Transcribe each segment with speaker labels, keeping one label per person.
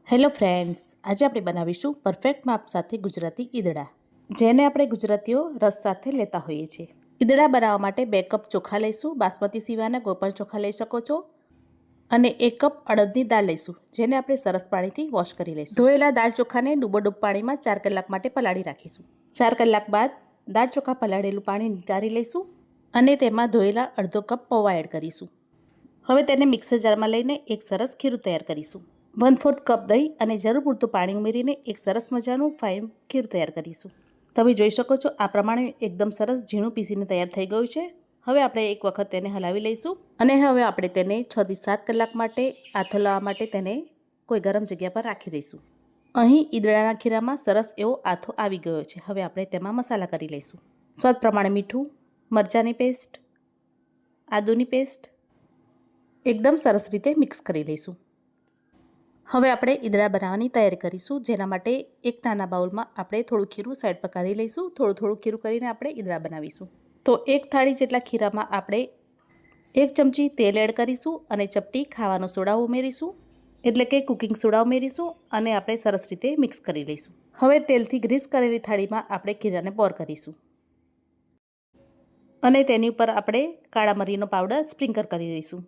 Speaker 1: Hello friends, આજે આપણે બનાવીશું પરફેક્ટ માપ સાથે ગુજરાતી ઈદડા, જેને આપણે ગુજરાતીઓ રસ સાથે લેતા હોઈએ છીએ. ઈદડા બનાવવા માટે 2 કપ ચોખા લઈશું. બાસમતી સિવાયના કોઈ પણ ચોખા લઈ શકો છો. અને 1 કપ અડદની દાળ લઈશું, જેને આપણે સરસ પાણીથી વોશ કરી લઈશું. ધોયેલા દાળ ચોખાને ડૂબોડૂબ પાણીમાં 4 કલાક માટે પલાળી રાખીશું. 4 કલાક બાદ દાળ ચોખા પલાળેલું પાણી નિતારી લઈશું અને તેમાં ધોયેલા અડધો કપ પૌવા એડ કરીશું. હવે તેને મિક્સર જારમાં લઈને એક સરસ ખીરું તૈયાર કરીશું. 1/4 કપ દહીં અને જરૂર પૂરતું પાણી ઉમેરીને એક સરસ મજાનું ફાઇન ખીરું તૈયાર કરીશું. તમે જોઈ શકો છો આ પ્રમાણે એકદમ સરસ ઝીણું પીસીને તૈયાર થઈ ગયું છે. હવે આપણે એક વખત તેને હલાવી લઈશું અને હવે આપણે તેને 6 થી 7 કલાક માટે આથો માટે તેને કોઈ ગરમ જગ્યા પર રાખી દઈશું. અહીં ઈદડાના ખીરામાં સરસ એવો આથો આવી ગયો છે. હવે આપણે તેમાં મસાલા કરી લઈશું. સ્વાદ પ્રમાણે મીઠું, મરચાંની પેસ્ટ, આદુની પેસ્ટ એકદમ સરસ રીતે મિક્સ કરી લઈશું. હવે આપણે ઈદડા બનાવવાની તૈયારી કરીશું. જેના માટે એક નાના બાઉલમાં આપણે થોડું ખીરું સાઈડ પર કાઢી લઈશું. થોડું ખીરું કરીને આપણે ઈદડા બનાવીશું. તો એક થાળી જેટલા ખીરામાં આપણે 1 ચમચી તેલ એડ કરીશું અને ચપટી ખાવાનો સોડા ઉમેરીશું, એટલે કે કુકિંગ સોડા ઉમેરીશું અને આપણે સરસ રીતે મિક્સ કરી લઈશું. હવે તેલથી ગ્રીસ કરેલી થાળીમાં આપણે ખીરાને પોર કરીશું અને તેની ઉપર આપણે કાળા મરીનો પાવડર સ્પ્રિંકલ કરી દઈશું.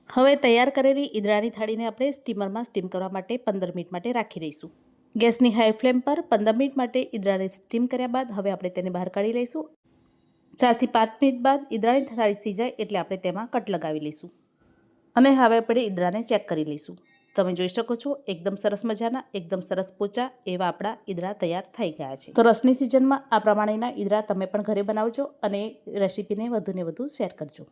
Speaker 1: હવે તૈયાર કરેલી ઈદડાની થાળીને આપણે સ્ટીમરમાં સ્ટીમ કરવા માટે 15 મિનિટ માટે રાખી દઈશું. ગેસની હાઈ ફ્લેમ પર 15 મિનિટ માટે ઈદડાને સ્ટીમ કર્યા બાદ હવે આપણે તેને બહાર કાઢી લઈશું. 4 થી 5 મિનિટ બાદ ઈદડાની થાળી થઈ જાય એટલે આપણે તેમાં કટ લગાવી લઈશું અને હવે આપણે ઈદડાને ચેક કરી લઈશું. તમે જોઈ શકો છો એકદમ સરસ મજાના, એકદમ સરસ પોચા એવા આપણા ઈદડા તૈયાર થઈ ગયા છે. તો રસની સિઝનમાં આ પ્રમાણેના ઈદડા તમે પણ ઘરે બનાવજો અને રેસીપીને વધુને વધુ શેર કરજો.